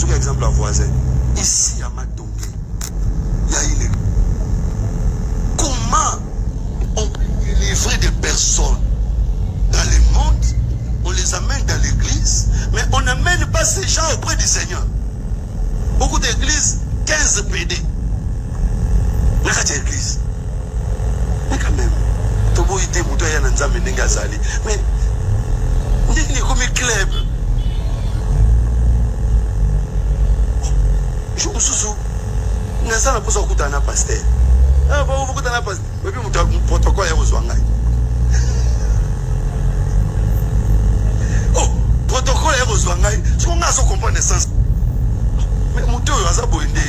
un exemple à voisin. Ici à Matongé, il y a une... Comment on peut délivrer des personnes dans le monde, on les amène dans l'église, mais on n'amène pas ces gens auprès du Seigneur. Beaucoup d'églises, 15 PD. Mais quand il y a église, mais quand même, tout le monde est mouton et un ensemble de Ngazali. Mais, il y a comme un club. Je vous sous. Ngazali n'a pas besoin d'un pasteur. Ah, bon, vous avez un pasteur. Mais puis, vous avez un protocole et vous avez oh, protocole et vous avez ce qu'on a sans comprendre l'essence. Mais mouton, il y a un boindé.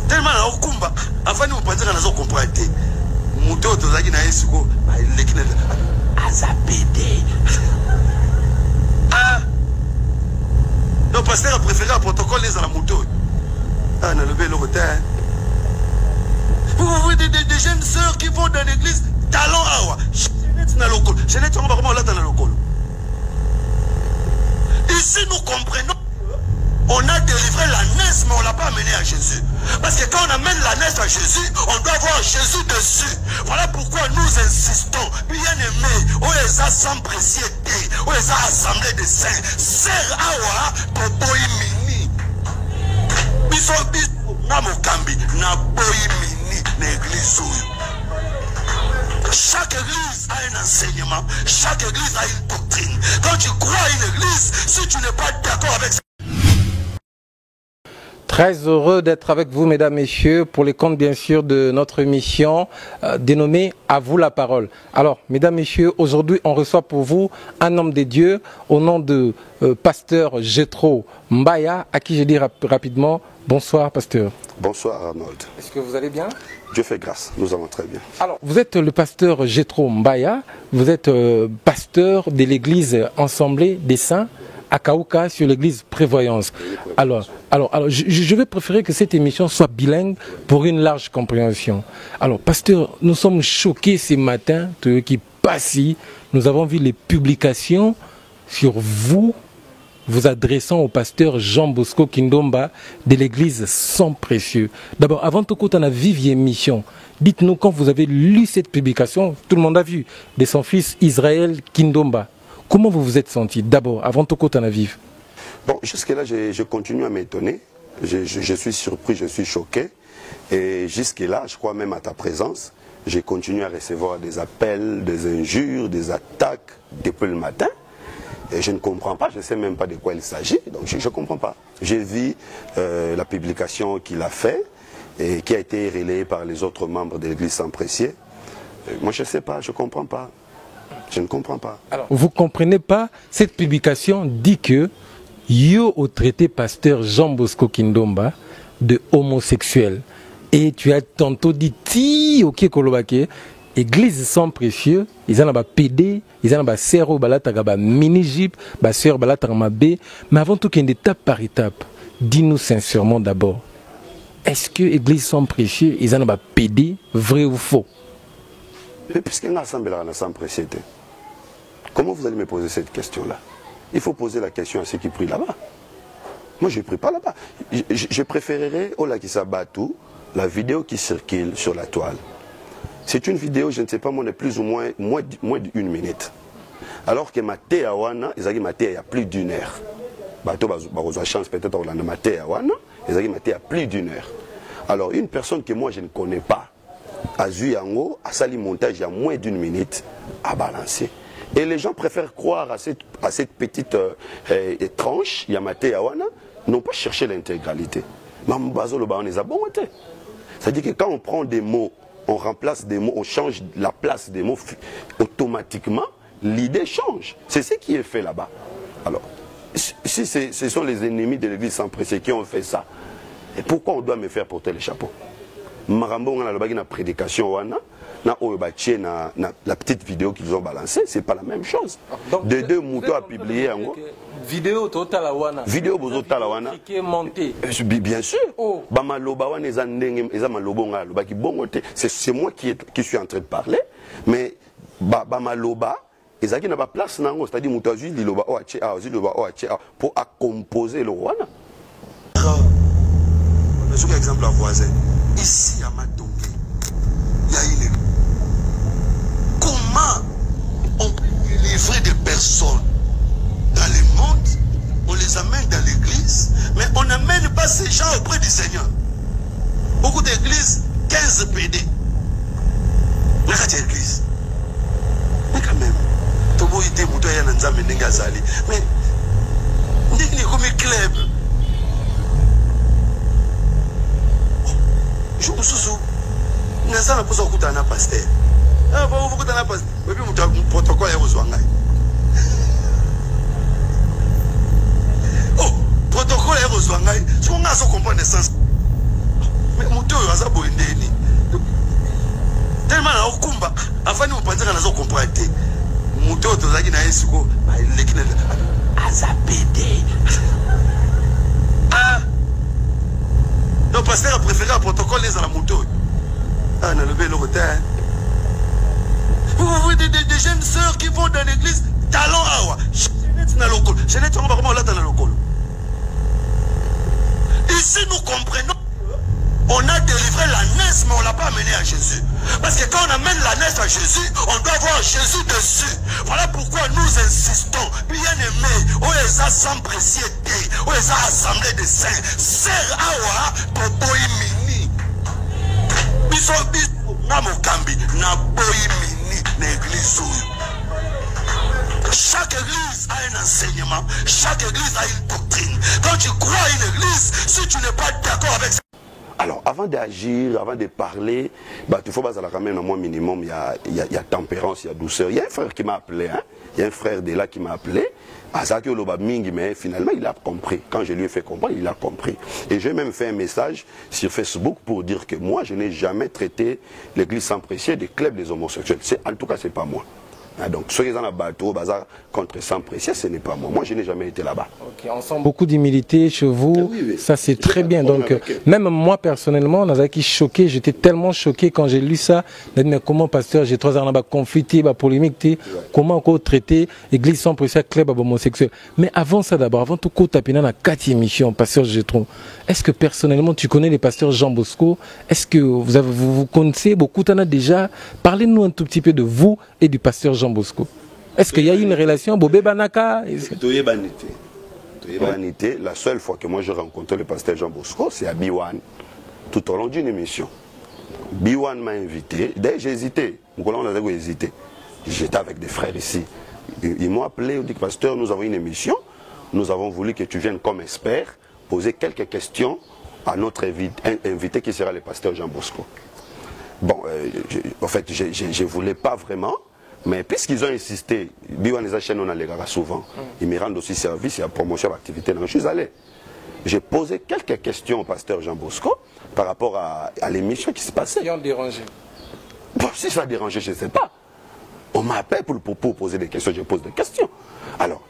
Tellement on combat avant nous penser qu'on a ça comprendre moto to zaki na esiko lekina azapede ah le pasteur a préféré un protocole les à la moto ah na le bel hôtel vous voyez des jeunes sœurs qui vont dans l'église talent awa Jeannette na local Jeannette on va comment là dans le local ici nous comprenons. On a délivré la naisse, mais on ne l'a pas amené à Jésus. Parce que quand on amène la naisse à Jésus, on doit voir Jésus dessus. Voilà pourquoi nous insistons. Bien aimé, où est-ce sans préciété, où est-ce assemblée de saints, serre awa, toboy mini. Biso na mokambi, na boy mini, l'église. Chaque église a un enseignement, chaque église a une doctrine. Quand tu crois à une église, si tu n'es pas d'accord avec ça, très heureux d'être avec vous, mesdames, messieurs, pour les comptes, bien sûr, de notre émission dénommée « À vous la parole ». Alors, mesdames, messieurs, aujourd'hui, on reçoit pour vous un homme de Dieu au nom de pasteur Jethro Mbaya, à qui je dis rapidement bonsoir, pasteur. bonsoir Arnold. Est-ce que vous allez bien? Dieu fait grâce, nous allons très bien. Alors, vous êtes le pasteur Jethro Mbaya, vous êtes pasteur de l'église Assemblée des Saints à Kaouka sur l'église Prévoyance. Alors, je vais préférer que cette émission soit bilingue pour une large compréhension. Alors, pasteur, nous sommes choqués ce matin, qui passent ici. Nous avons vu les publications sur vous adressant au pasteur Jean Bosco Kindomba de l'église Sang Précieux. D'abord, avant tout, quand on a vu l'émission, dites-nous quand vous avez lu cette publication, tout le monde a vu, de son fils Israël Kindomba. Comment vous vous êtes senti d'abord, avant tout côté en Aviv? Bon, jusque-là, je continue à m'étonner. Je suis surpris, je suis choqué. Et jusque-là, je crois même à ta présence, j'ai continué à recevoir des appels, des injures, des attaques depuis le matin. Et je ne comprends pas, je ne sais même pas de quoi il s'agit. Donc je ne comprends pas. J'ai vu la publication qu'il a faite et qui a été relayée par les autres membres de l'église Sang Précieux. Moi, je ne sais pas, je ne comprends pas. Je ne comprends pas. Alors, vous ne comprenez pas, cette publication dit que yo au traité pasteur Jean Bosco Kindomba de homosexuel. Et tu as tantôt dit, ti ok kolobake, église Sang Précieux, ils en ont PD, ils en ont sœur balataka mini jeep, sœur balataka B. Mais avant tout qu'il y ait étape par étape, dis-nous sincèrement d'abord, est-ce que église Sang Précieux, ils en ont PD, vrai ou faux? Puisqu'il y a un assemblée à Sang Précieux, comment vous allez me poser cette question-là? Il faut poser la question à ceux qui prient là-bas. Moi, je ne prie pas là-bas. Je préférerais, au Lakissa Batou, la vidéo qui circule sur la toile. C'est une vidéo, je ne sais pas, on est plus ou moins d'une minute. Alors que Maté Awana, ils ont maté il y a plus d'une heure. Bateau, a chance peut-être on a maté Awana, ils ont maté il y a plus d'une heure. Alors, une personne que moi je ne connais pas, à Zuyango, à Sali Montage, il y a moins d'une minute à balancer. Et les gens préfèrent croire à cette petite tranche, Yamate Awana, n'ont pas cherché l'intégralité. C'est-à-dire que quand on prend des mots, on remplace des mots, on change la place des mots, automatiquement, l'idée change. C'est ce qui est fait là-bas. Alors, si ce sont les ennemis de l'église Sang Précieux qui ont fait ça, et pourquoi on doit me faire porter le chapeau? Marambo, on a la prédication, la petite vidéo qu'ils ont balancée, c'est pas la même chose. Donc, de deux moutons à publier en gros. Vidéo totalawana. Vidéo bozo talawana. Qui est montée. Bien sûr. Oh. C'est moi qui suis en train de parler, mais Bamaloba, ezaki na ba place nango, c'est-à-dire mutu azwi liloba o atie a, azwi liloba o atie a pour à composer le wana. Je prends exemple à voisin. Ici à Matongue, il y a une. Comment on peut délivrer des personnes dans le monde? On les amène dans l'église, mais on n'amène pas ces gens auprès du Seigneur. Beaucoup d'églises, 15 PD. Dans l'église. Mais quand même, tout le monde est mouton et un ensemble de Ngazali. Mais, on dit qu'il est comme un club. Je vous sous. Ngazali n'a pas beaucoup d'anna pasteur. Ah, bon, vous avez un pasteur. Mais puis, vous avez un protocole et vous avez oh, protocole et vous avez ce qu'on a sans comprendre le sens. Mais mouton, il a beau indéni. Tellement na okumba afani upanze kana zo comprendre mutoto zaki na Yesu lekine azapede ah donc pasteur a préféré un protocole les à la moto ah na le bel retard vous des jeunes sœurs qui vont dans l'église talent awa Jeanette na lokolo Jeanette on va comment là dans le lokolo ici nous comprenons. On a délivré la naisse, mais on ne l'a pas amené à Jésus. Parce que quand on amène la naisse à Jésus, on doit voir Jésus dessus. Voilà pourquoi nous insistons. Bien aimé, on les a sans préciété, on les a assemblés de saints. Serre awa, popoy mini. Biso na mokambi, na boy mini, l'église. Chaque église a un enseignement, chaque église a une doctrine. Quand tu crois à une église, si tu n'es pas d'accord avec ça. Alors, avant d'agir, avant de parler, bah, il faut quand même au moins minimum, il y a tempérance, il y a douceur. Il y a un frère qui m'a appelé, hein? Il y a un frère de là qui m'a appelé. Mais finalement, il a compris. Quand je lui ai fait comprendre, il a compris. Et j'ai même fait un message sur Facebook pour dire que moi, je n'ai jamais traité l'église sans précieux des clubs des homosexuels. En tout cas, ce n'est pas moi. Donc, ceux qui sont à bateau, bazar contre sans précieux, ce n'est pas moi. Moi, je n'ai jamais été là-bas. Okay, on sent beaucoup d'humilité chez vous. Oui, oui. Ça, c'est très bien. Donc, même moi, personnellement, choqué. J'étais tellement choqué quand j'ai lu ça. Mais comment, pasteur, j'ai 3 ans là-bas, conflité, polémique, comment encore traiter l'église sans précieux, club homosexuel. Mais avant ça, d'abord, avant tout, taper dans la 4e émission, pasteur Gétron, est-ce que personnellement, tu connais les pasteurs Jean Bosco? Est-ce que vous connaissez beaucoup? Tu en as déjà. Parlez-nous un tout petit peu de vous et du pasteur Jean Bosco. Est-ce qu'il y a une relation Bobé Banaka? La seule fois que moi j'ai rencontré le pasteur Jean Bosco, c'est à Biwan, tout au long d'une émission. Biwan m'a invité. D'ailleurs, j'ai hésité. On a hésité. J'étais avec des frères ici. Ils m'ont appelé, ils ont dit pasteur, nous avons une émission. Nous avons voulu que tu viennes comme expert poser quelques questions à notre invité qui sera le pasteur Jean Bosco. Bon, en fait, je ne voulais pas vraiment. Mais puisqu'ils ont insisté, on a les gars souvent, ils me rendent aussi service et à promotion d'activité. Je suis allé. J'ai posé quelques questions au pasteur Jean Bosco par rapport à l'émission qui se passait. Ils ont dérangé. Bon, si ça a dérangé, je ne sais pas. On m'appelle pour poser des questions, je pose des questions. Alors,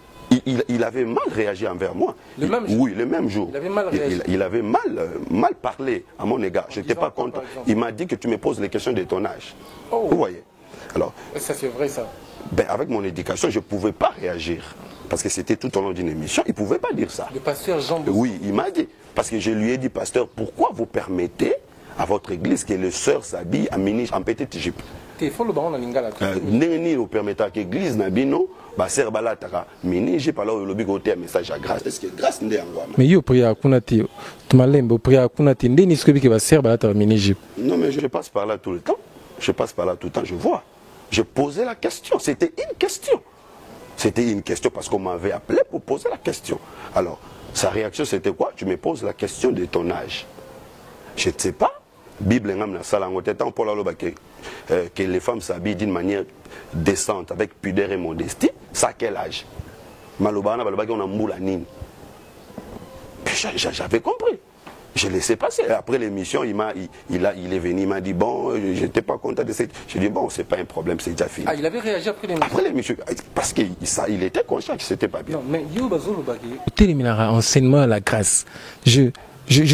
il avait mal réagi envers moi. Le même jour? Oui, le même jour. Il avait mal réagi. Il avait mal parlé à mon égard. Je n'étais pas content. Il m'a dit que tu me poses les questions de ton âge. Oh. Vous voyez? Alors, ça c'est vrai ça. Ben, avec mon éducation, je ne pouvais pas réagir. Parce que c'était tout au long d'une émission, il ne pouvait pas dire ça. Le pasteur Jean Bosco. Oui, il m'a dit. Parce que je lui ai dit, pasteur, pourquoi vous permettez à votre église que les sœurs s'habillent en petite jupe? Il faut le baron en lingala. N'est vous permettez à l'église Nabino, sœur balatara, mini jupe alors le bigoté un message à grâce. Est-ce que grâce n'est pas? Mais yo priya kunati, tu m'alembe priya kunati, ndeni skobi que va sœur balatara mini jupe. Non mais je passe par là tout le temps. Je passe par là tout le temps, je vois. Je posais la question, c'était une question. C'était une question parce qu'on m'avait appelé pour poser la question. Alors, sa réaction c'était quoi? Tu me poses la question de ton âge. Je ne sais pas. Bible que les femmes s'habillent d'une manière décente, avec pudeur et modestie. Ça à quel âge? J'avais compris. Je laissais passer. Après l'émission, il est venu, il m'a dit, bon, je n'étais pas content de cette... J'ai dit, bon, c'est pas un problème, c'est déjà fini. Ah, il avait réagi après l'émission? Après l'émission, parce qu'il était conscient que c'était pas bien. Non, mais au téléminara, enseignement à la grâce. Je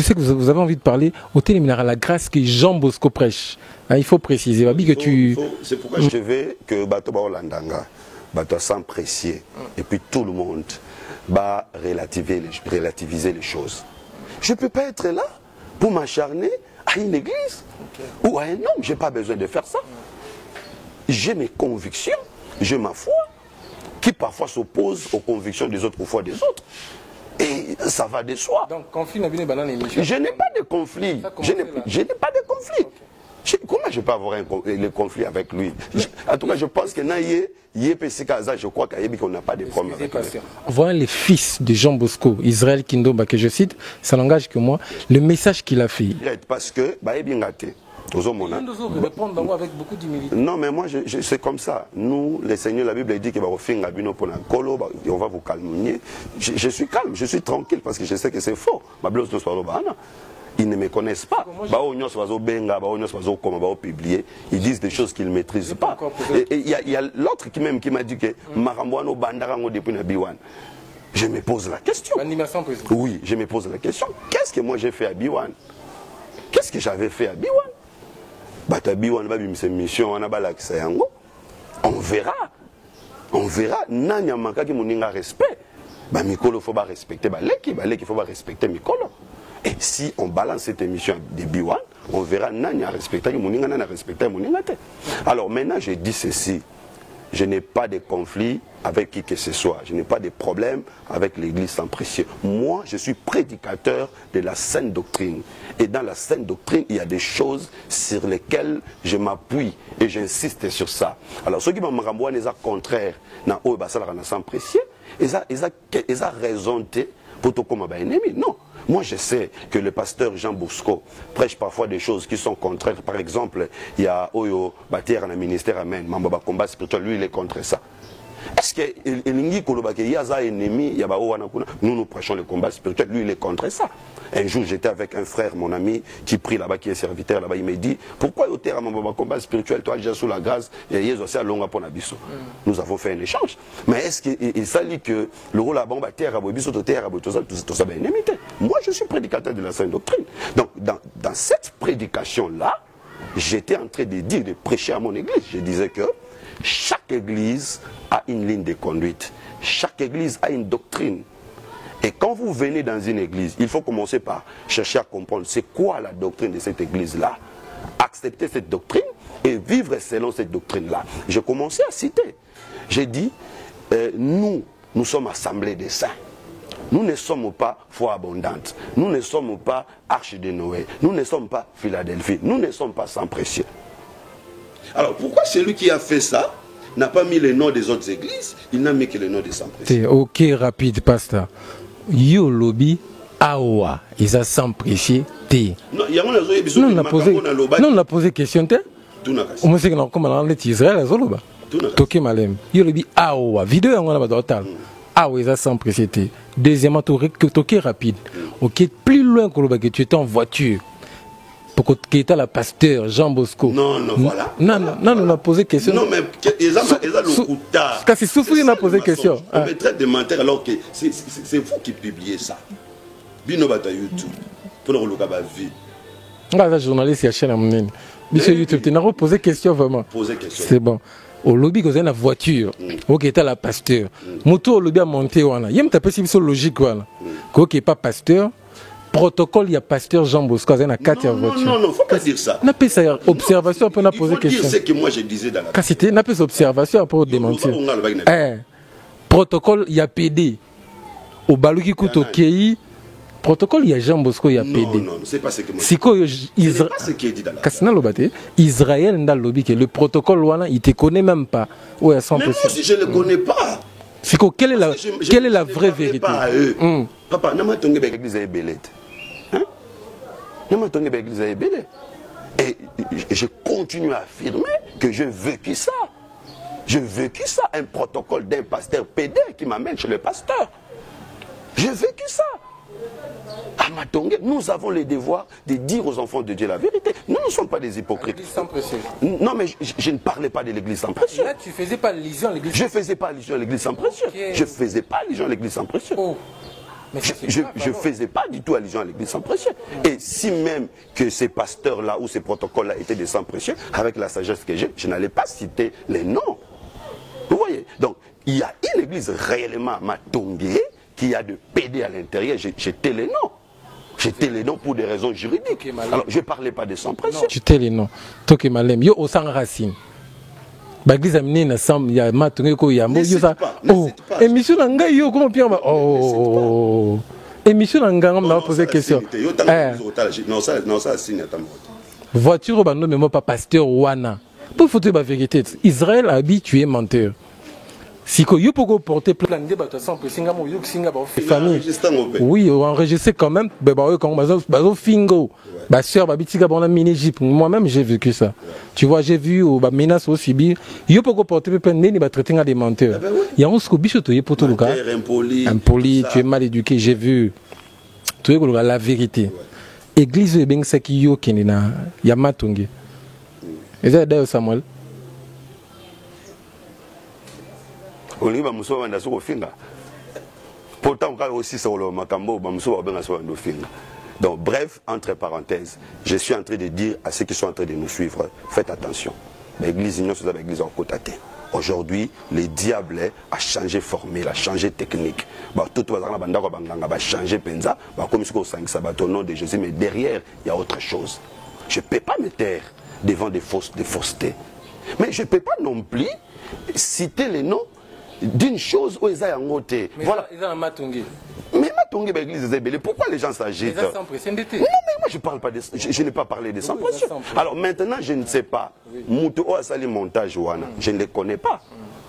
sais que vous avez envie de parler au téléminara, la grâce que Jean Bosco prêche. Il faut préciser. C'est pourquoi je veux que Bato Baolandanga. bah, sans précier. Et puis tout le monde va relativiser les choses. Je ne peux pas être là pour m'acharner à une église ou à un homme. Je n'ai pas besoin de faire ça. J'ai mes convictions, j'ai ma foi, qui parfois s'oppose aux convictions des autres, aux foi des autres. Et ça va de soi. Donc, conflit n'a pas de conflit. Je n'ai pas de conflit. Je n'ai pas de conflit. Comment je peux avoir le conflit avec lui? En tout cas, je pense que je crois qu'on n'a pas de problème avec lui. Voyant les fils de Jean Bosco, Israël Kindomba, que je cite, ça n'engage que moi, le message qu'il a fait. Parce que, avec beaucoup d'humilité. Non, mais moi, c'est comme ça. Nous, les seigneurs, la Bible dit qu'on va vous calmer. Je suis calme, je suis tranquille parce que je sais que c'est faux. Ils ne me connaissent pas. Ils disent des choses qu'ils ne maîtrisent pas. Et il y a l'autre qui m'a dit que je me pose la question. Oui, je me pose la question. Qu'est-ce que moi j'ai fait à Biwan? Qu'est-ce que j'avais fait à Biwan? On verra. On verra. Respect. Mikolo faut pas respecter. Faut pas respecter Mikolo. Et si on balance cette émission de Biwan, on verra Nanya respecter Moninga, Nanya respecter Moninga. Alors maintenant, je dis ceci. Je n'ai pas de conflit avec qui que ce soit. Je n'ai pas de problème avec l'église sans précieux. Moi, je suis prédicateur de la sainte doctrine. Et dans la sainte doctrine, il y a des choses sur lesquelles je m'appuie et j'insiste sur ça. Alors, ceux qui m'ont dit que contraire dans le sans précieux, ils ont raison pour tout comme un ennemi. Non. Moi, je sais que le pasteur Jean Bosco prêche parfois des choses qui sont contraires. Par exemple, il y a Oyo Batier dans le ministère Amen, Mamba combat spirituel, lui, il est contre ça. Est-ce que nous prêchons le combat spirituel, lui il est contre ça. Un jour j'étais avec un frère, mon ami, qui prie là-bas, qui est serviteur là-bas, il me dit, pourquoi au terre mon combat spirituel, toi déjà sous la grâce, nous avons fait un échange. Mais est-ce qu'il s'agit que le rôle à bombe à terre, tout ça, moi je suis prédicateur de la sainte doctrine. Donc dans cette prédication-là, j'étais en train de dire, de prêcher à mon église. Je disais que chaque église a une ligne de conduite. Chaque église a une doctrine. Et quand vous venez dans une église, il faut commencer par chercher à comprendre c'est quoi la doctrine de cette église-là. Accepter cette doctrine et vivre selon cette doctrine-là. J'ai commencé à citer. J'ai dit, nous sommes assemblés des saints. Nous ne sommes pas foi abondante. Nous ne sommes pas Arche de Noé. Nous ne sommes pas Philadelphie. Nous ne sommes pas sans précieux. Alors pourquoi celui qui a fait ça n'a pas mis le nom des autres églises? Il n'a mis que le nom des sans précieux. Ok, rapide, pasteur. Yo lobby awa, ils ont sans précieux. Non, on a posé question. On sait que comme on a Israël, Toké Malem. Yo lobby awa, vidéo on a total. Awa, ils ont sans précieux. Deuxièmement, toké rapide. Ok, plus loin que tu étais en voiture. Pour que tu la pasteur Jean Bosco. Non, voilà. Non, on a posé question. Non, mais ils ont le tard. Parce que Soufoui n'a posé question. On me traite de menteur alors que c'est vous qui publiez ça. Bino bata YouTube. Pour le vie. La journaliste, il y a chaîne à mon Monsieur YouTube, tu n'as pas posé question vraiment. Poser question. C'est bon. Au lobby, vous avez la voiture. Ok, tu as la pasteur. Moto au lobby a monté. Il y a une possibilité logique. Ok, pas pasteur. Protocole, il y a pasteur Jean Bosco, il y a 4 voitures. Non, il ne faut pas dire ça. N'a pas ça observation pour poser question. C'est ce que moi je disais dans la question. N'a pas observation pour démentir. Protocole, il y a PD. Au Balouki Kouto Kei, protocole, il y a Jean Bosco, il y a PD. Non, c'est pas ce que moi je dis. C'est pas ce qui est dit dans la question. Israël dans le lobby, le protocole, il ne te connaît même pas. Mais moi aussi, je ne le connais pas. Quelle est la vraie vérité? Pas à eux. Papa, n'a pas l'église est belle. Et je continue à affirmer que j'ai vécu ça. J'ai vécu ça, un protocole d'un pasteur PD qui m'amène chez le pasteur. J'ai vécu ça. À Matongue, nous avons le devoir de dire aux enfants de Dieu la vérité. Nous ne sommes pas des hypocrites. Non, mais je ne parlais pas de l'église sans précieux. Là, tu ne faisais pas allusion à l'église. Je ne faisais pas allusion à l'église sans précieux. Je ne faisais pas allusion à l'église sans précieux. Je ne faisais pas du tout allusion à l'église sans précieux. Et si même que ces pasteurs-là ou ces protocoles-là étaient des sans précieux, avec la sagesse que j'ai, je n'allais pas citer les noms. Vous voyez? Donc, il y a une église réellement Matongé qui a de PD à l'intérieur. J'étais les noms. J'étais les noms pour des raisons juridiques. Alors, je ne parlais pas de sans principe. J'étais les noms. Toké Malem, yo au sang racine. L'église a mené ensemble, il y a Matongé, il y a oh, émission Nanga, yo, comment Pierre va. Oh, émission Nanga, on m'a posé question. Non, ça, signe à ta mort. Voiture, mais moi, pas pasteur Wana. Pour faut la vérité, Israël a habitué menteur. Si vous pouvez porter plein de famille, oui, enregistré quand même, moi-même j'ai vécu ça. Tu vois, j'ai vu aux menaces aussi bien. Vous pouvez porter plein de traiter des menteurs. Il y a un scobiche, tu es pour tout le cas. Impoli, tu es mal éduqué, j'ai vu. Tu es la vérité. Église est bien ce qui y a Yamatongi. Et ça d'ailleurs Samuel. Pourtant, aussi sur le Makambo, donc bref, entre parenthèses, je suis en train de dire à ceux qui sont en train de nous suivre, faites attention. L'église l'église en côté. Aujourd'hui, le diable a changé formule, a changé technique. Tout a changé penza, comme au nom de Jésus, mais derrière, il y a autre chose. Je ne peux pas me taire devant des faussetés. Mais je ne peux pas non plus citer les noms d'une chose où ils ont en côté. Voilà. Mais Matongé, l'église des Ébélés, pourquoi les gens s'agitent? Non, mais moi je parle pas de, je n'ai pas parlé de sans pression. Alors maintenant, je ne sais pas. Mouto Asali montage, je ne les connais pas.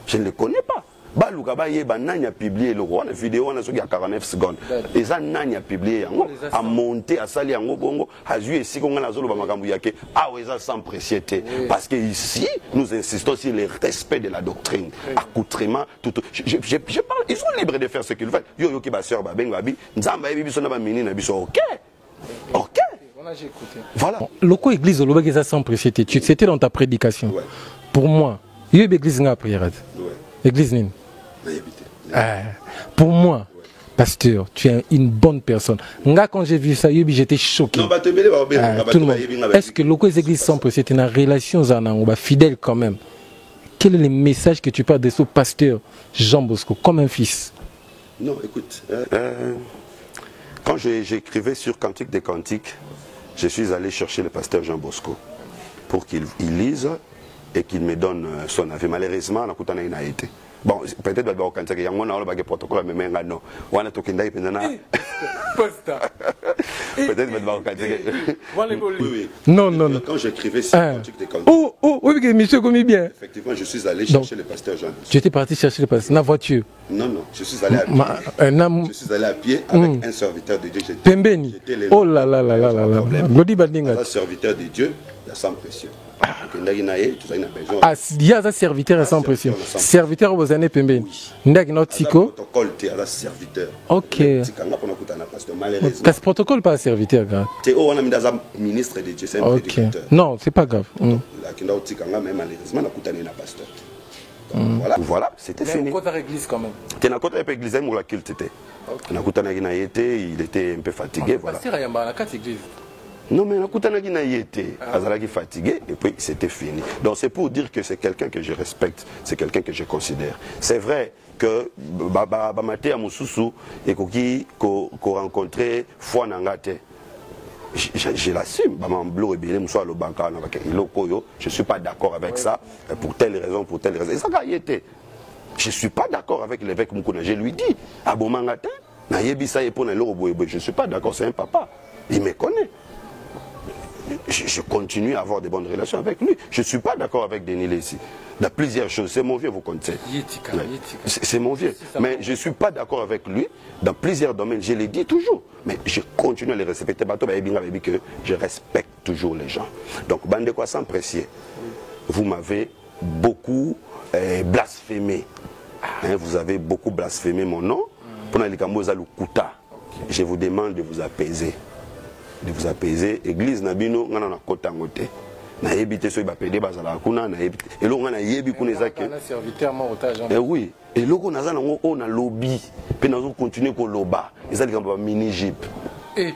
Je ne les connais pas. Baluka Bayeba Nanya a publié le roi, la vidéo on a 49 secondes. Les a Nanya publié a monté à Sali en Bongo, a joué ici qu'on a zolo Bamakambuyake, a oueza sans préciété. Parce que ici, nous insistons sur le respect de la doctrine. Accoutrement, tout. Je parle, ils sont libres de faire ce qu'ils veulent. Yo yo qui ba sœur ba bengabi, nzamba ebi biso na ba mini na biso, OK. OK. Voilà. Loko église au Lobé sans préciété. C'était dans ta prédication. Pour moi, il y a une église n'a prière. Église Nine. Pour moi, pasteur, tu es une bonne personne. Quand j'ai vu ça, j'étais choqué. Est-ce que les églises sans précédent, une relation fidèle quand même? Quel est le message que tu parles de ce pasteur Jean Bosco comme un fils? Non, écoute, quand j'écrivais sur Cantique des Cantiques, je suis allé chercher le pasteur Jean Bosco pour qu'il lise et qu'il me donne son avis. Malheureusement, on a été. Bon, peut-être que il y a un protocole, mais non. On a tout qui est peut-être non, non. Quand j'écrivais sur Cantique des Cantiques. Oui, monsieur, comme bien. Effectivement, je suis allé chercher le pasteur Jean Bosco. Tu étais parti chercher le pasteur, dans la voiture? Non, je suis allé à pied. Je suis allé à pied avec un serviteur de Dieu. Pembeni. Oh là là là là là là. Un serviteur de Dieu, il y a sans pression. Il y a un serviteur sans pression. Serviteur aux années Pembeni. Il y a un protocole, tu as un serviteur. Ok. Ce protocole pas un serviteur. Tu es un ministre de Dieu, c'est un prédicateur. Non, c'est pas grave. Voilà, c'était fini. Tu n'as pas église, il était un peu fatigué. Non, mais il était fatigué et puis c'était fini. Donc c'est pour dire que c'est quelqu'un que je respecte, c'est quelqu'un que je considère. C'est vrai que Bamate Amususu et qui rencontré Foi Nangate. Je l'assume. Je ne suis pas d'accord avec ça, pour telle raison, pour telle raison. Et ça a été. Je ne suis pas d'accord avec l'évêque Mukuna. Je lui dis, Abomangate, je ne suis pas d'accord, c'est un papa. Il me connaît. Je continue à avoir de bonnes relations avec lui. Je ne suis pas d'accord avec Denis Lessi. Dans plusieurs choses, c'est mon vieux, vous connaissez. C'est mon vieux. Mais je ne suis pas d'accord avec lui dans plusieurs domaines. Je le dis toujours. Mais je continue à les respecter. Que je respecte toujours les gens. Donc, Bandekwa sans précier, vous m'avez beaucoup blasphémé. Vous avez beaucoup blasphémé mon nom. Je vous demande de vous apaiser. De vous apaiser. Église Nabino, on a kotangote. Na yebite so ibapede bazala kuna na yebite. Et là on a yebi kuneza que. Oui. Et là on a on a lobby. Puis nous continuer ko loba. Ils allaient comme mini jeep. Oui.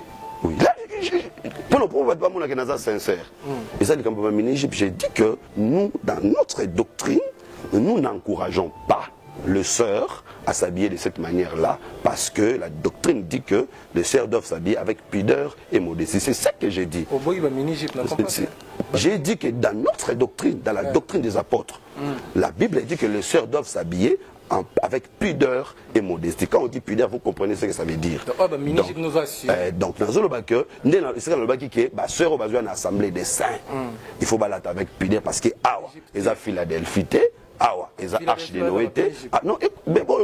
Pour le problème pas mon que sincère. Ils allaient comme mini jeep. J'ai dit que nous dans notre doctrine, nous n'encourageons pas les sœurs à s'habiller de cette manière-là, parce que la doctrine dit que les sœurs doivent s'habiller avec pudeur et modestie. C'est ça que j'ai dit. J'ai dit que dans notre doctrine, dans la doctrine des apôtres, la Bible dit que les sœurs doivent s'habiller avec pudeur et modestie. Quand on dit pudeur, vous comprenez ce que ça veut dire. Donc, dans le sœur au une assemblée des saints, il faut balader avec pudeur parce que ils ont Philadelphie, ils ont Arche de Noé. Non, mais bon,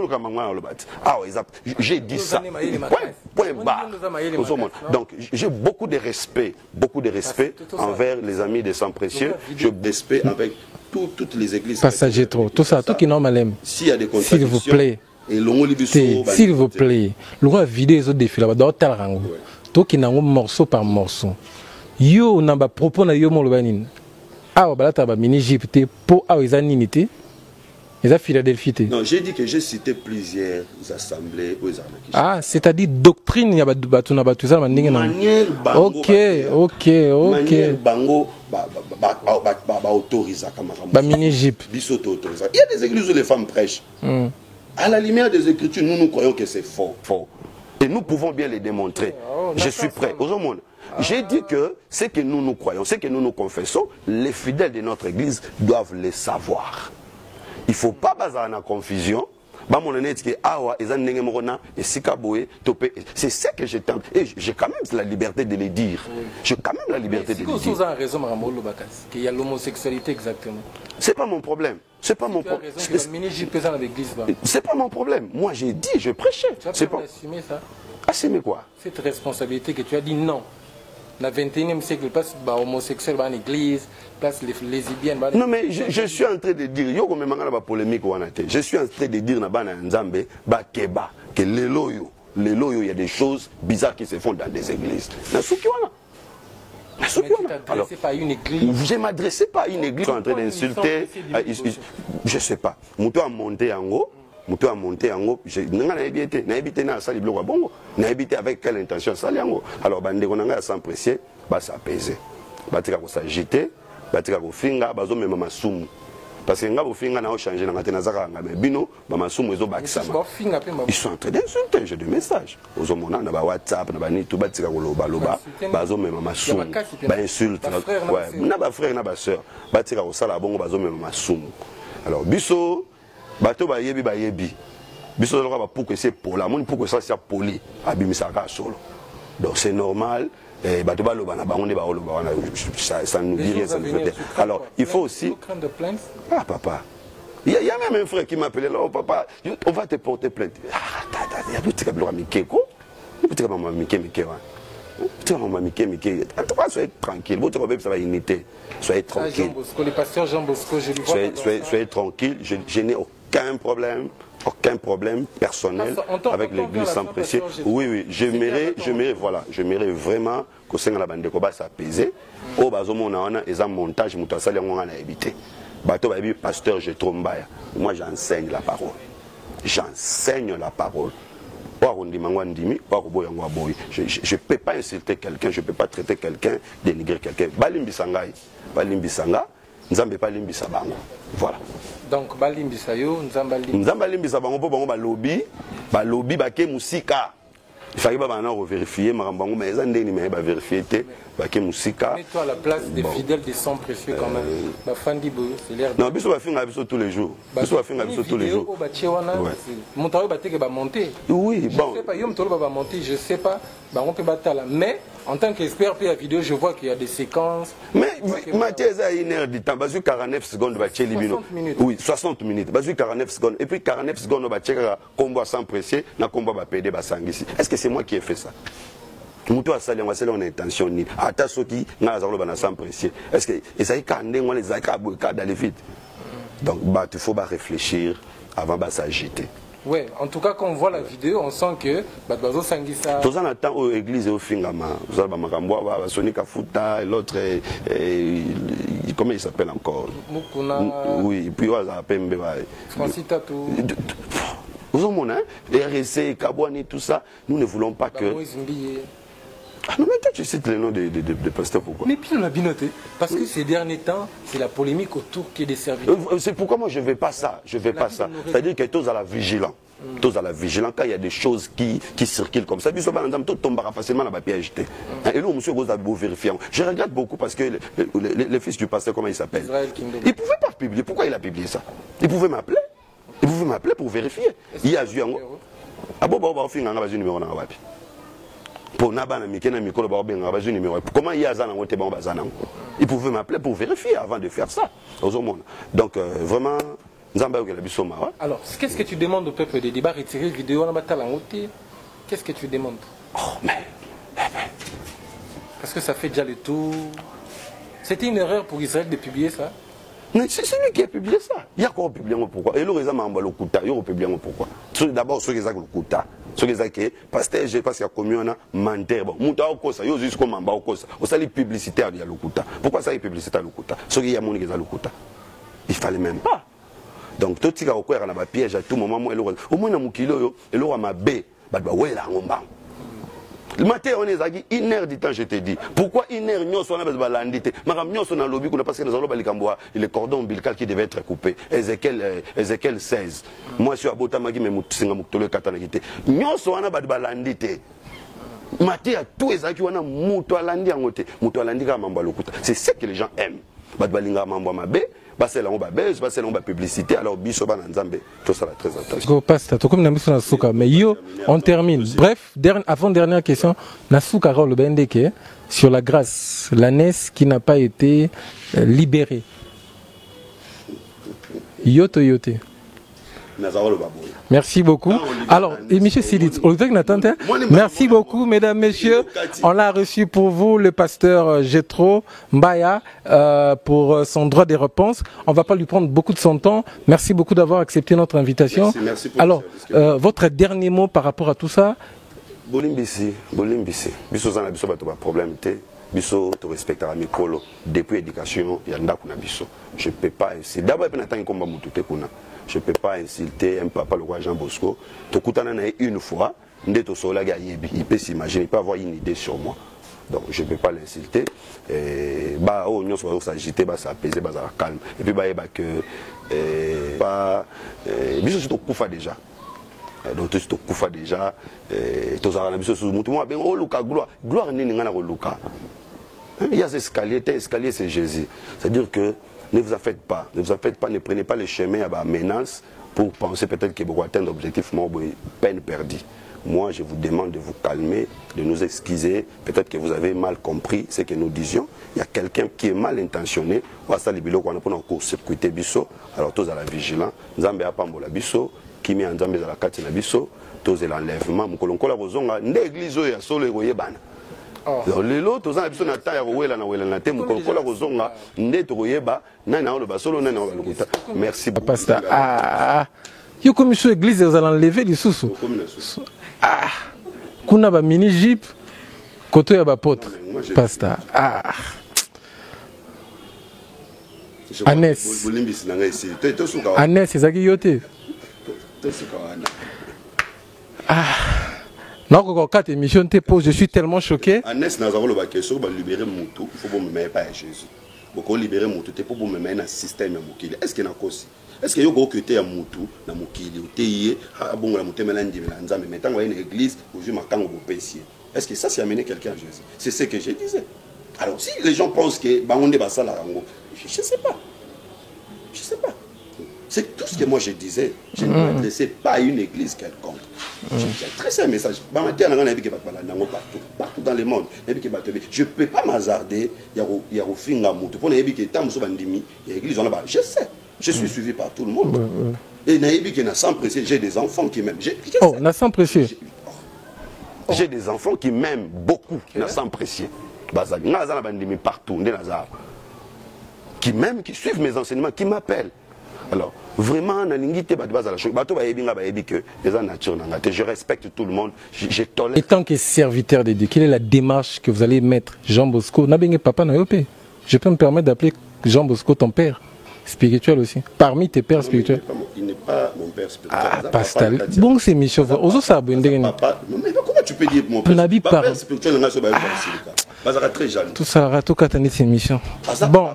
j'ai dit ça. Point barre. Donc, j'ai beaucoup de respect envers les amis des sangs précieux. Je respect avec toutes les églises. Passager trop, tout ça, tout qui est normal. S'il y a des s'il vous plaît, s'il vous plaît, le vidéo les autres défis là-bas, dans tel rango, tout qui n'a morceau par morceau. Yo n'a pas propos na yo mon lobanin. Ah, bah là t'as mini Égypte pour ils ont unité. Ils ont Philadelphie. Non, j'ai dit que j'ai cité plusieurs assemblées aux armes. Ah, c'est-à-dire doctrine, il y a tout ça, manière bango. Ok. Manière bango, autorise à mini-Égypte. Il y a des églises où les femmes prêchent. À la lumière des Écritures, nous croyons que c'est faux. Et nous pouvons bien les démontrer. Je suis prêt. J'ai dit que ce que nous croyons, ce que nous confessons, les fidèles de notre église doivent le savoir. Il ne faut pas baser en confusion. C'est ça que je tente. Et j'ai quand même la liberté de le dire. J'ai quand même la liberté de le dire. Vous avez raison, qu'il y a l'homosexualité exactement. C'est pas mon problème. C'est pas mon problème. C'est pas mon problème. Moi j'ai dit, je prêchais. Tu as pas assumer ça. Assumer quoi? Cette responsabilité que tu as dit non. Dans le 21e siècle, place homosexuel dans l'église, place les lesbiennes. Non, mais je suis en train de dire, je suis en train de dire que les loyaux, il y a des choses bizarres qui se font dans des églises. Alors, je ne m'adressais pas à une église. Je suis en train d'insulter. Je ne sais pas. Moutou a monté en haut. Moutou a monté en haut. Je n'ai habité dans la salle de Bongo. Je n'ai habité avec quelle intention salle en haut. Alors, on a s'apprécier, ça apaiser. On a s'agiter, on a finga, on a même soum. Parce que on a changé dans la bino, ils sont en train d'insulter, j'ai des messages. Ils ont WhatsApp, ils ont tout, ils ont même soum, ils insultent. Ils ont frère, ils ont soeur, ils ont même soum. Alors, biso, bateau ba yebi. Biso pour que c'est pour la monde, pour que ça soit poli, abimisaka solo. Donc c'est normal. Ça nous dit rien, ça nous fait. Alors, il faut aussi... Ah, papa. Il y a même un frère qui m'appelait là, oh papa, on va te porter plainte. Ah, il y a d'autres qui m'ont mis Keko. Soyez tranquille, votre problème ça va unité. Soyez tranquille. Soyez tranquille, je n'ai aucun problème personnel avec l'église sans précieux. Oui, j'aimerais vraiment que ce soit la bande de combat s'apaiser. Au bas au monde, ils ont montage, ils ont habité. Pasteur Gétrom Mbaya. Moi j'enseigne la parole. J'enseigne la parole. Je ne peux pas insulter quelqu'un, je ne peux pas traiter quelqu'un, dénigrer quelqu'un. Balimbisanga, Nzambe pas limbisa bango. Voilà. Donc balimbisa yo, Nzamba limbisa bango po bango balobi bake musika. Il fallait pas maintenant vérifier marambango mais ils ont ndeni mais ba vérifier té bake musika. Mets-toi à la place des fidèles des sangs précieux quand même. Ba fandi bo, c'est l'air. Non, biso ba finga biso tous les jours. Biso ba finga biso tous les jours. Mon travail ba teke ba monter. Oui, bon. Je sais pas, yo mtolo ba monter, je sais pas, ba on peut batala mais en tant qu'expert pour la vidéo, je vois qu'il y a des séquences. Mais Mathieu a une heure de temps, basé 49 secondes, 60 minutes. Oui, 60 minutes, basé 49 secondes. Et puis 49 secondes, on va checker combat sans presser, na combat va péder basangisi. Est-ce que c'est moi qui ai fait ça? Moutou a sali, on va sali en intention ni. Ata soki, na zalo bana sans presser. Est-ce que et ça y kandé moi les akabuka d'aller vite. Donc il faut réfléchir avant de s'agiter. Oui, en tout cas, quand on voit la vidéo, on sent que Badbazo Sangisa. Tous en attendant aux églises et au Fingama, vous avez Makamboa, Sonika Futa, et l'autre, comment il s'appelle encore? Mukuna. Oui, puis Pembe. Francis Tatou. Vous avez RSC, Kabouani, tout ça, nous ne voulons pas que. Ah non, mais toi tu cites les noms des pasteurs, pourquoi? Mais puis on a bien noté. Parce que ces derniers temps, c'est la polémique autour qui est des serviteurs. C'est pourquoi moi je ne vais pas ça. Je vais pas ça. C'est-à-dire que tous à la vigilance. Tous à la vigilance quand il y a des choses qui circulent comme ça. Tout tombera facilement dans la piège. Et là, monsieur Rose a beau vérifier. Je regrette beaucoup parce que le fils du pasteur, comment il s'appelle? Il ne pouvait pas publier. Pourquoi il a publié ça? Il pouvait m'appeler. Il pouvait m'appeler pour vérifier. Il y a eu un. Ah bon, on fait un numéro dans la web. Pour Nabana Mikena Mikolo Barben, numéro. Comment il y a Zana Woteba Bazana? Il pouvait m'appeler pour vérifier avant de faire ça. Donc vraiment, Nzamba la Bissoma. Alors, qu'est-ce que tu demandes au peuple des débats retirer vidéo en Batalangoté? Qu'est-ce que tu demandes? Oh, mais. Parce que ça fait déjà le tour. C'était une erreur pour Israël de publier ça? C'est lui qui a publié ça. Il y a quoi publié pourquoi? Et le réseau m'a le Kouta. Il y a publié pourquoi? D'abord, ceux qui ont le Kouta. Ceux qui ont que pasteur, j'ai pas qu'il y a commis un menteur. Bon, Mouta Okosa, il y a juste comme Mamba Okosa. Au salut publicitaire, il y a le Kouta. Pourquoi ça est publicitaire le Kouta? Ceux qui ont mon le Kouta. Il fallait même pas. Donc, tout ce qui a occurré dans la piège à tout moment, au moins dans mon kilo, il aura ma baie. Bah, ouais, là, on va. Le matin, on est à 1 heure du temps, je te dis. Pourquoi 1 heure, nous sommes à l'andité? Madame, nous sommes dans le lobby, parce que nous avons le cordon ombilical qui devait être coupé. Ézéchiel 16. Moi, je suis à Botamagi, mais je suis à Moutole Katanagité. Nous sommes à l'andité. Maté à tous les acquis, on a Moutolandi en côté. Moutolandi à Mambalokuta. C'est ce que les gens aiment. Badbalinga Mambamabé. C'est là on va baisse, c'est là on va publicité. Alors biso ba nzambe, tout ça là très attention. Go pasta, to comme na biso na suka, mais yo on termine. Bref, avant dernière question, na suka le bendeke sur la grâce, la NES qui n'a pas été libérée. Yoto yote. Merci beaucoup. Alors, M. Siditz, merci beaucoup, mesdames, messieurs. On a reçu pour vous le pasteur Jétro Mbaya pour son droit des réponses. On ne va pas lui prendre beaucoup de son temps. Merci beaucoup d'avoir accepté notre invitation. Merci pour alors, votre dernier mot par rapport à tout ça? Bolimbisi. Biso zana biso bato ba problème té. Biso to respectera mikolo depuis éducation ya ndako na biso. Je peux pas essayer. D'abord pe natangi komba mutu te kuna. Je ne peux pas insulter un papa, le roi Jean Bosco. Une fois, il peut s'imaginer, il peut avoir une idée sur moi. Donc je ne peux pas l'insulter. On va s'agiter, s'apaiser, calme. Et puis, il faut que je déjà. Donc tu as déjà. Il y a des escaliers, escalier c'est Jésus. C'est-à-dire que ne vous en faites pas, ne prenez pas le chemin à la menace pour penser peut-être que vous atteindre l'objectif, peine perdue. Moi, je vous demande de vous calmer, de nous excuser. Peut-être que vous avez mal compris ce que nous disions. Il y a quelqu'un qui est mal intentionné. Alors, tous à la vigilance. Nzambe a pambola biso, qui met en Zambé à la carte na biso, tous à l'enlèvement. Mukolonkola rozonga, n'église ya solo royebana. Les autres, ils ont besoin de temps merci beaucoup. Yo comme sur l'église, vous allez enlever les sous. Ah, kuna ba mini jeep, côté ya ba potre. Pasta. Ah. Anes. Anes, c'est ça qui yote. Ah. Non, quand 4 émissions te posent, je suis tellement choqué. Agnès n'a pas le question, il faut libérer Moutou, il faut me mettre pas à Jésus. Pour libérer Moutou, il faut me mettre dans le système de Moukili. Est-ce qu'il y a un cause? Est-ce qu'il y a un côté à Moutou, dans Moukili, où il y a un bon Moutou, mais maintenant, il y a une église où je m'attends au péché. Est-ce que ça, c'est amener quelqu'un à Jésus? C'est ce que je disais. Alors, si les gens pensent que on est ça, je ne sais pas. Je ne sais pas. C'est tout ce que moi je disais. Je ne m'adressais pas à une église quelconque. J'ai tracé un message. Partout dans le monde. Je ne peux pas m'hasarder. Il y a au fin de mon pour je sais. Je suis suivi par tout le monde. Et sans préciser, j'ai des enfants qui m'aiment. Oh, sans préciser. J'ai des enfants qui m'aiment beaucoup. Sans préciser. Partout. Qui m'aiment, qui suivent mes enseignements, qui m'appellent. Alors, vraiment, je respecte tout le monde. Et tant que serviteur de Dieu, quelle est la démarche que vous allez mettre, Jean Bosco? Papa je peux me permettre d'appeler Jean Bosco ton père spirituel aussi. Parmi tes pères spirituels. Il n'est pas mon père spirituel. Ah, pastel. Bon, c'est Michel. Papa, mais comment tu peux dire mon père spirituel, très jaloux. Tout ça, rato katani cette émission. Bon,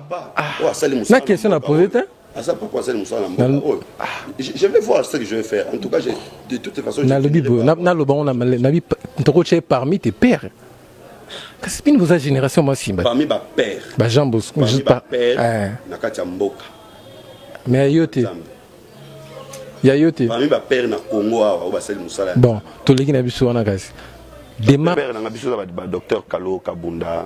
la question à poser, je vais voir ce que je vais faire. En tout cas, de toutes les façons, parmi tes pères. Qu'est-ce que vous avez génération moi Simba? Parmi ma père. Bah Jean Bosco. Parmi ma père. Nakatia Mboka. Mais ayote. Yayote. Parmi ma père na Congo au Basel Moussala. Bon, tous les qui n'habitent sur la gaz. Des ma père na biso ba docteur Kalo Kabunda.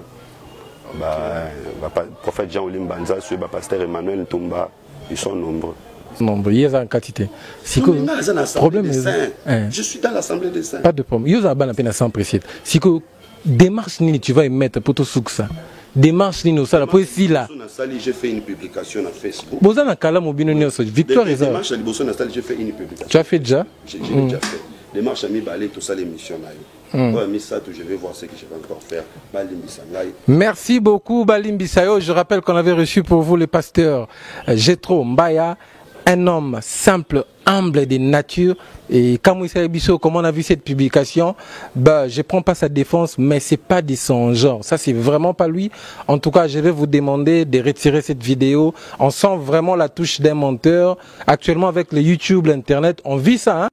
Prophète Jean-Olim Banza, pasteur Emmanuel Ntomba, ils sont nombreux. Nombreux, il y a une quantité. Si que problème je suis dans l'assemblée des saints. Pas de problème. Il y a une peine sans précise. Si que démarche ni tu vas y mettre pour tout ça. Démarche ni ça la poésie là. J'ai fait une publication sur Facebook. Vous avez un calme mobile Victoire démarche j'ai fait une publication. Tu as fait déjà? J'ai déjà fait. Démarche à mi balé tout ça l'émission là. Je vais voir ce que je vais encore faire. Merci beaucoup Balimbi Sayo. Je rappelle qu'on avait reçu pour vous le pasteur Jetro Mbaya, un homme simple, humble de nature. Et comme on a vu cette publication, je prends pas sa défense, mais c'est pas de son genre. Ça c'est vraiment pas lui. En tout cas, je vais vous demander de retirer cette vidéo. On sent vraiment la touche d'un menteur. Actuellement avec le YouTube, l'internet, on vit ça.